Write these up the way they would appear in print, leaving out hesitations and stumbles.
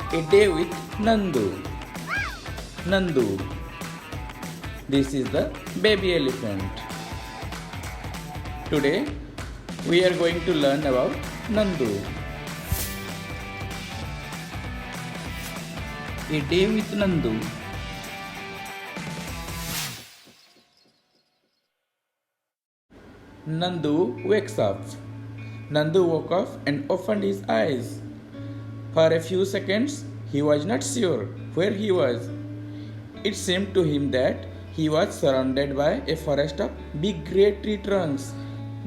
A day with Nandu. Nandu. This is the baby elephant. Today we are going to learn about Nandu. A day with Nandu. Nandu wakes up. Nandu woke up and opened his eyes. For a few seconds, he was not sure where he was. It seemed to him that he was surrounded by a forest of big grey tree trunks.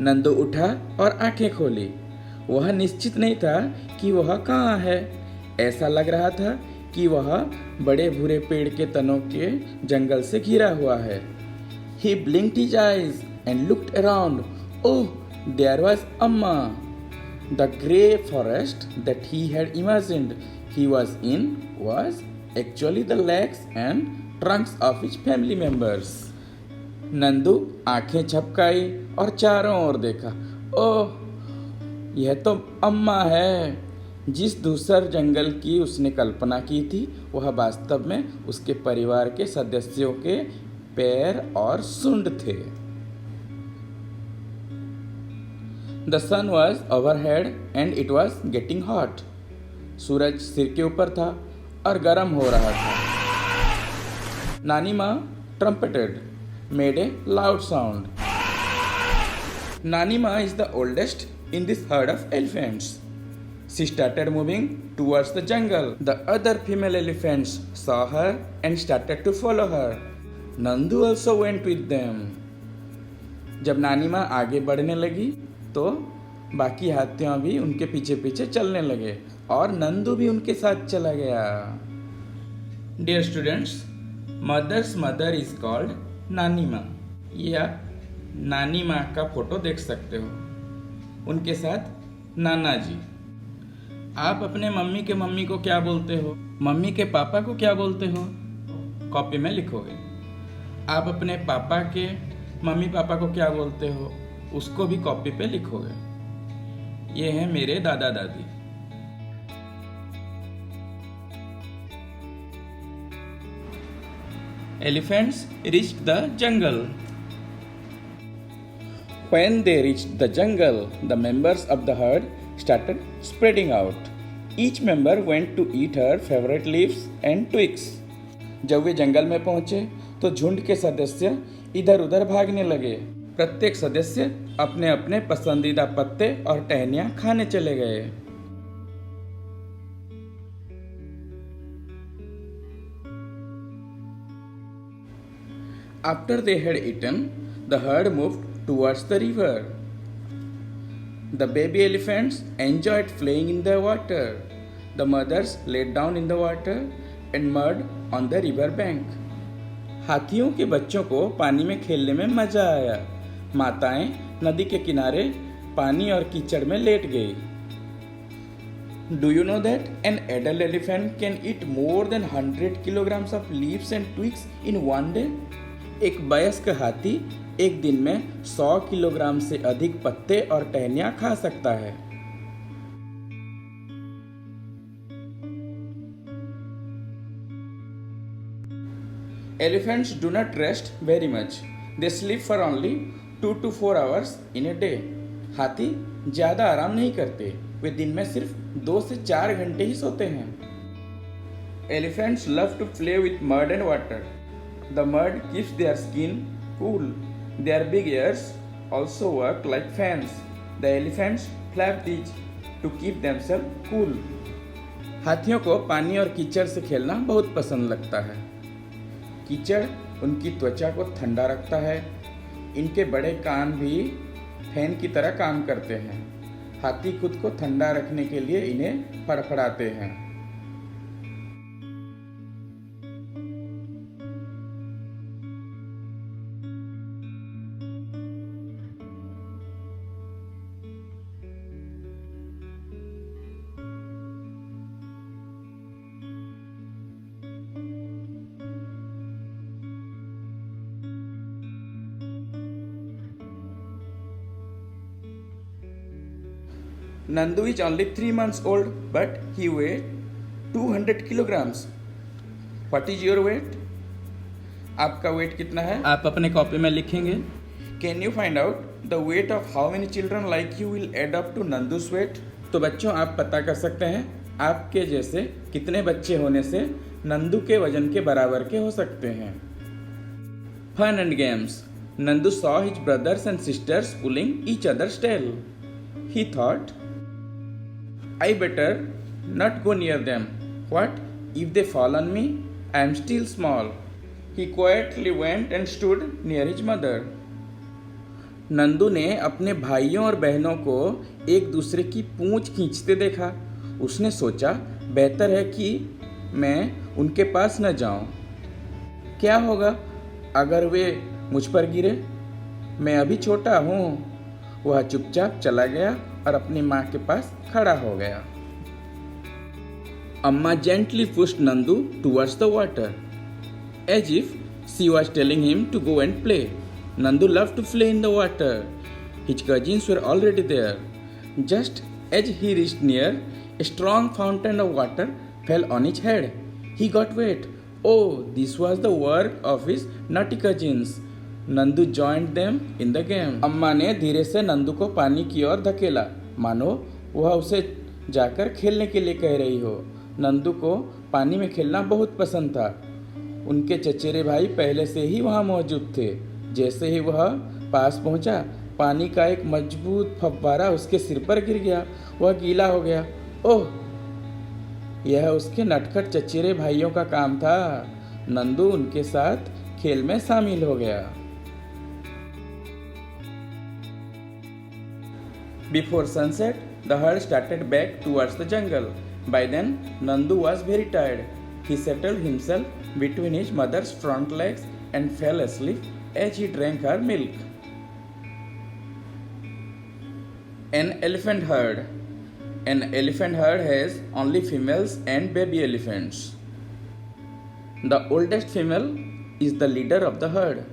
Nandu उठा और आंखें खोली। वह निश्चित नहीं था कि वह कहाँ है। ऐसा लग रहा था कि वह बड़े भूरे पेड़ के तनों के जंगल से घिरा हुआ है। He blinked his eyes and looked around. Oh, there was Amma. The grey forest that he had imagined he was in was actually the legs and trunks of his family members. Nandu आंखें झपकाई और चारों ओर देखा। ओह, यह तो अम्मा है। जिस धूसर जंगल की उसने कल्पना की थी वह वास्तव में उसके परिवार के सदस्यों के पैर और सूंड थे। The sun was overhead and it was getting hot. सूरज सिर के ऊपर था और गर्म हो रहा था। नानी माँ trumpeted, made a loud sound. Nani Ma is the oldest in this herd of elephants. She started moving towards the jungle. The other female elephants saw her and started to follow her. Nandu also went with them. जब नानी माँ आगे बढ़ने लगी तो बाकी हाथियों भी उनके पीछे पीछे चलने लगे और नंदू भी उनके साथ चला गया। Dear students, mother's mother is called नानी माँ। या नानी माँ का फोटो देख सकते हो। उनके साथ नाना जी। आप अपने मम्मी के मम्मी को क्या बोलते हो? मम्मी के पापा को क्या बोलते हो? कॉपी में लिखोगे। आप अपने पापा के मम्मी पापा को क्या बोलते हो? उसको भी कॉपी पे लिखोगे। ये हैं मेरे दादा दादी। Elephants reached the jungle. When they reached the jungle, the members of the herd started spreading out. Each member went to eat her favorite leaves and twigs. जब वे जंगल में पहुंचे तो झुंड के सदस्य इधर उधर भागने लगे। प्रत्येक सदस्य अपने अपने पसंदीदा पत्ते और टहनियाँ खाने चले गए। After they had eaten, the herd moved towards the river. The baby elephants enjoyed playing in the water. The mothers laid down in the water and mud on the river bank. हाथियों के बच्चों को पानी में खेलने में मजा आया। माताएं नदी के किनारे पानी और कीचड़ में लेट गई। Do you know that an adult elephant can eat more than 100 kilograms of leaves and twigs in one day? एक वयस्क हाथी एक दिन में 100 किलोग्राम से अधिक पत्ते और टहनियाँ खा सकता है। Elephants do not rest very much. They sleep for only 2 to 4 hours in a day. हाथी ज़्यादा आराम नहीं करते। वे दिन में सिर्फ 2 से 4 घंटे ही सोते हैं। Elephants love to play with mud and water. The mud keeps their skin cool. Their big ears also work like fans. The elephants flap these to keep themselves cool. हाथियों को पानी और कीचड़ से खेलना बहुत पसंद लगता है। कीचड़ उनकी त्वचा को ठंडा रखता है। इनके बड़े कान भी फैन की तरह काम करते हैं। हाथी खुद को ठंडा रखने के लिए इन्हें फड़फड़ाते हैं। Nandu is only 3 months old, but he weighs 200 kilograms. What is your weight? आपका वेट कितना है? आप अपने कॉपी में लिखेंगे. Can you find out the weight of how many children like you will add up to Nandu's weight? तो बच्चों आप पता कर सकते हैं आपके जैसे कितने बच्चे होने से नंदू के वजन के बराबर के हो सकते हैं. Fun and games. Nandu saw his brothers and sisters pulling each other's tail. He thought, I better not go near them. What if they fall on me? I am still small. He quietly went and stood near his mother. Nandu ने अपने भाइयों और बहनों को एक दूसरे की पूंछ खींचते देखा. उसने सोचा बेहतर है कि मैं उनके पास न जाऊं. क्या होगा अगर वे मुझ पर गिरे? मैं अभी छोटा हूँ. वह चुपचाप चला गया और अपनी माँ के पास खड़ा हो गया. अम्मा gently pushed Nandu towards the water, as if she was telling him to go and play. Nandu loved to play in the water. His cousins were already there. Just as he reached near, a strong fountain of water fell on his head. He got wet. Oh, this was the work of his naughty cousins. Nandu joined them in the game. अम्मा ने धीरे से नंदू को पानी की ओर धकेला, मानो वह उसे जाकर खेलने के लिए कह रही हो. नंदू को पानी में खेलना बहुत पसंद था. उनके चचेरे भाई पहले से ही वहाँ मौजूद थे. जैसे ही वह पास पहुँचा, पानी का एक मजबूत फव्वारा उसके सिर पर गिर गया. वह गीला हो गया. ओह, यह उसके नटखट चचेरे भाइयों का काम था. नंदू उनके साथ खेल में शामिल हो गया. Before sunset, the herd started back towards the jungle. By then, Nandu was very tired. He settled himself between his mother's front legs and fell asleep as he drank her milk. An elephant herd. An elephant herd has only females and baby elephants. The oldest female is the leader of the herd.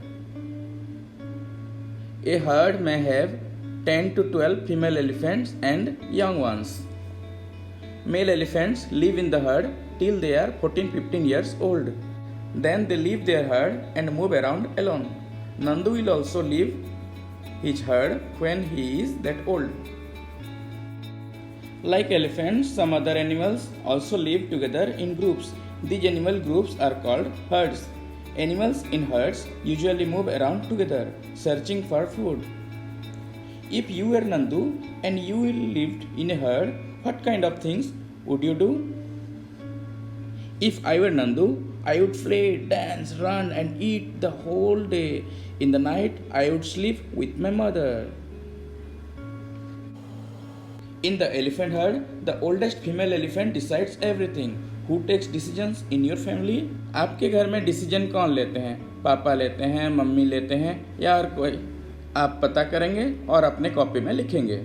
A herd may have 10 to 12 female elephants and young ones. Male elephants live in the herd till they are 14-15 years old. Then they leave their herd and move around alone. Nandu will also leave his herd when he is that old. Like elephants, some other animals also live together in groups. These animal groups are called herds. Animals in herds usually move around together, searching for food. If you were Nandu and you lived in a herd, what kind of things would you do? If I were Nandu, I would play, dance, run and eat the whole day. In the night, I would sleep with my mother. In the elephant herd, the oldest female elephant decides everything. Who takes decisions in your family? आपके घर में decision कौन लेते हैं? पापा लेते हैं, mummy लेते हैं या और कोई? आप पता करेंगे और अपने कॉपी में लिखेंगे.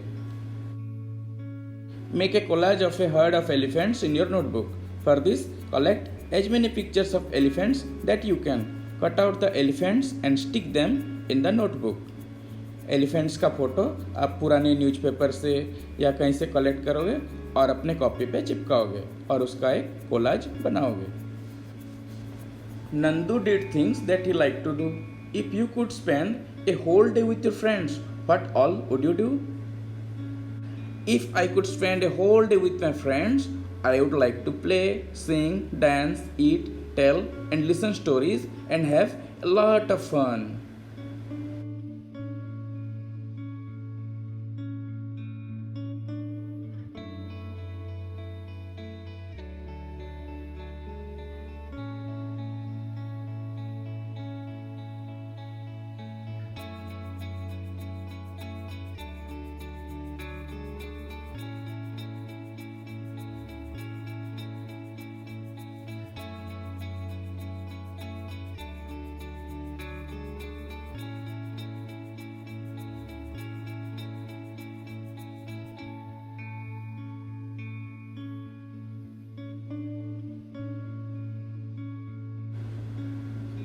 Make a collage of a herd of elephants in your notebook. For this, collect as many pictures of elephants that you can. Cut out the elephants and stick them in the notebook. Elephants का photo आप पुराने newspaper से या कहीं से collect करोगे और अपने कॉपी पे चिपकाओगे और उसका एक कोलाज बनाओगे. Nandu did things that he liked to do. If you could spend a whole day with your friends, what all would you do? If I could spend a whole day with my friends, I would like to play, sing, dance, eat, tell, and listen stories and have a lot of fun.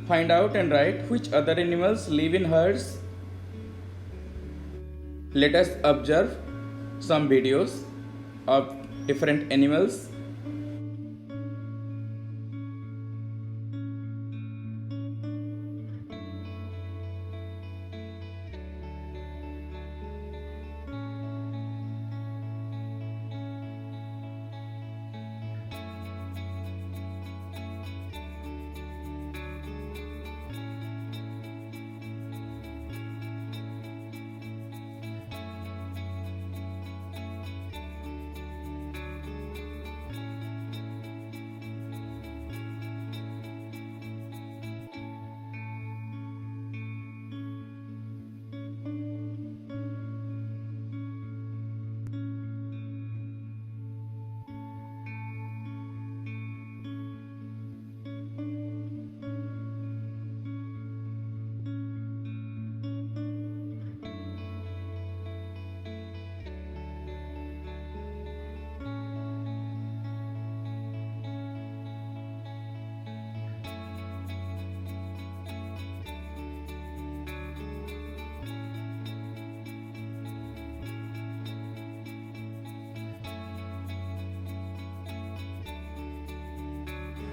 Find out and write which other animals live in herds. Let us observe some videos of different animals.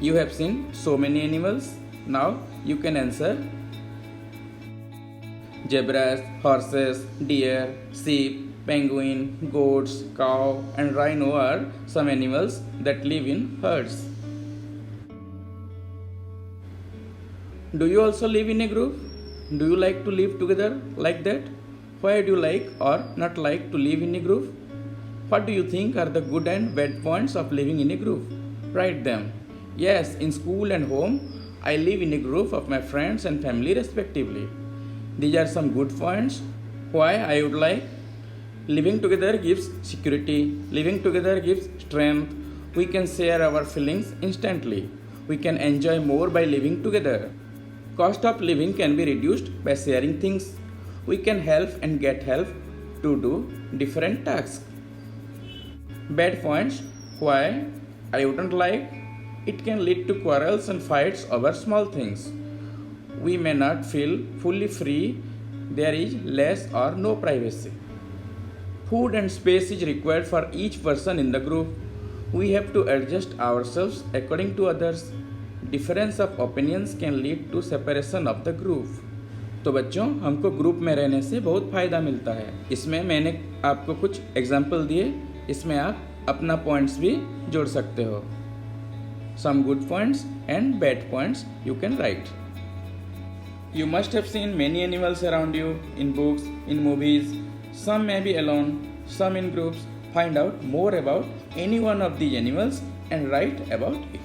You have seen so many animals. Now you can answer. Zebras, horses, deer, sheep, penguin, goats, cow, and rhino are some animals that live in herds. Do you also live in a group? Do you like to live together like that? Why do you like or not like to live in a group? What do you think are the good and bad points of living in a group? Write them. Yes, in school and home, I live in a group of my friends and family respectively. These are some good points. Why I would like. Living together gives security. Living together gives strength. We can share our feelings instantly. We can enjoy more by living together. Cost of living can be reduced by sharing things. We can help and get help to do different tasks. Bad points. Why I wouldn't like. It can lead to quarrels and fights over small things. We may not feel fully free. There is less or no privacy. Food and space is required for each person in the group. We have to adjust ourselves according to others. Difference of opinions can lead to separation of the group. तो बच्चों, हमको group में रहने से बहुत फ़ायदा मिलता है. इसमें मैंने आपको कुछ एग्जाम्पल दिए. इसमें आप अपना पॉइंट्स भी जोड़ सकते हो. Some good points and bad points you can write. You must have seen many animals around you in books, in movies. Some may be alone, some in groups. Find out more about any one of these animals and write about it.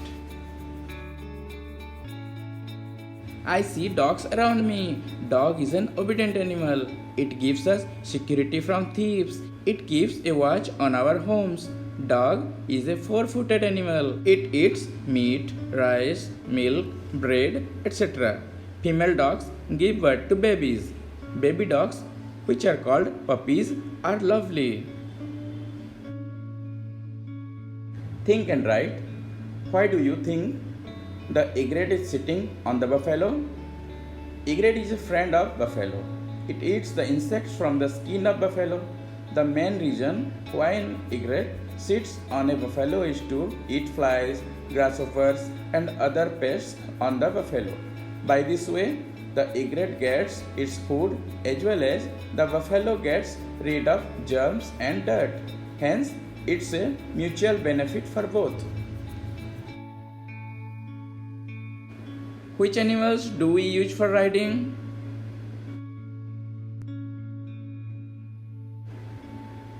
I see dogs around me. Dog is an obedient animal. It gives us security from thieves. It keeps a watch on our homes. Dog is a four-footed animal. It eats meat, rice, milk, bread, etc. Female dogs give birth to babies. Baby dogs, which are called puppies, are lovely. Think and write. Why do you think the egret is sitting on the buffalo? Egret is a friend of buffalo. It eats the insects from the skin of buffalo. The main reason why an egret sits on a buffalo is to eat flies, grasshoppers, and other pests on the buffalo. By this way, the egret gets its food as well as the buffalo gets rid of germs and dirt. Hence, it's a mutual benefit for both. Which animals do we use for riding?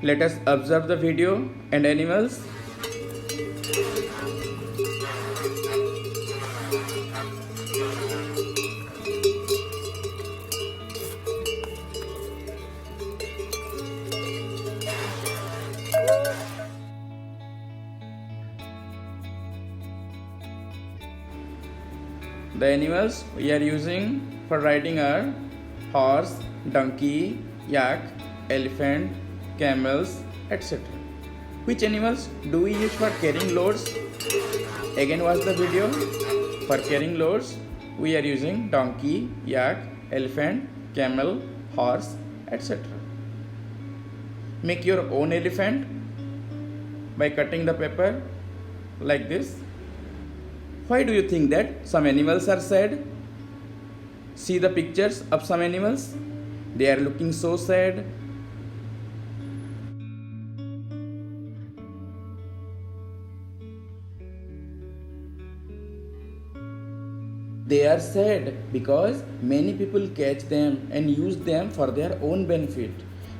Let us observe the video and animals. The animals we are using for riding are horse, donkey, yak, elephant, camels, etc. Which animals do we use for carrying loads? Again watch the video. For carrying loads, we are using donkey, yak, elephant, camel, horse, etc. Make your own elephant by cutting the paper like this. Why do you think that some animals are sad? See the pictures of some animals. They are looking so sad. They are sad because many people catch them and use them for their own benefit.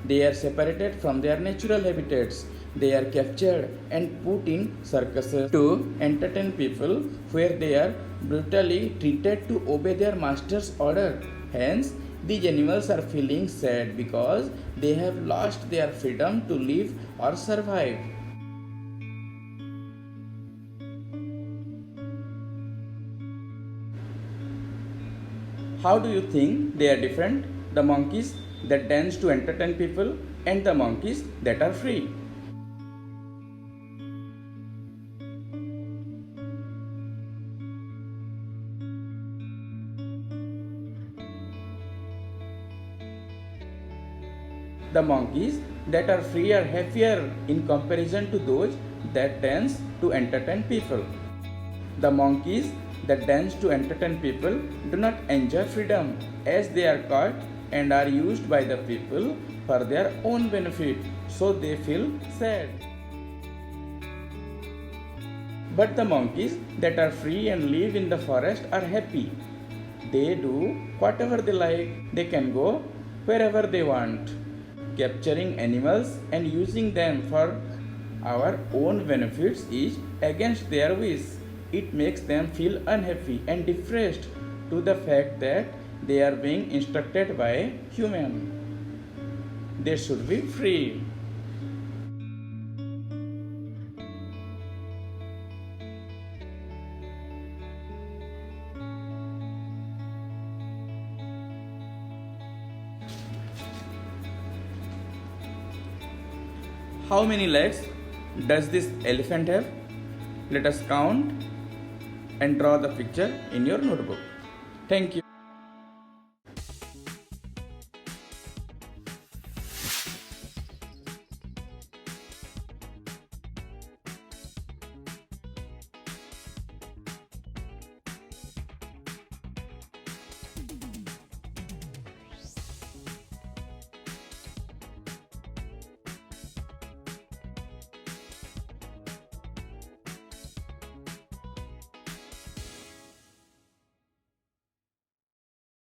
They are separated from their natural habitats. They are captured and put in circuses to entertain people where they are brutally treated to obey their master's order. Hence, these animals are feeling sad because they have lost their freedom to live or survive. How do you think they are different? The monkeys that dance to entertain people and the monkeys that are free. The monkeys that are free are happier in comparison to those that dance to entertain people. The monkeys that dance to entertain people do not enjoy freedom as they are caught and are used by the people for their own benefit, so they feel sad. But the monkeys that are free and live in the forest are happy. They do whatever they like, they can go wherever they want. Capturing animals and using them for our own benefits is against their wish. It makes them feel unhappy and depressed to the fact that they are being instructed by humans. They should be free. How many legs does this elephant have? Let us count and draw the picture in your notebook. Thank you.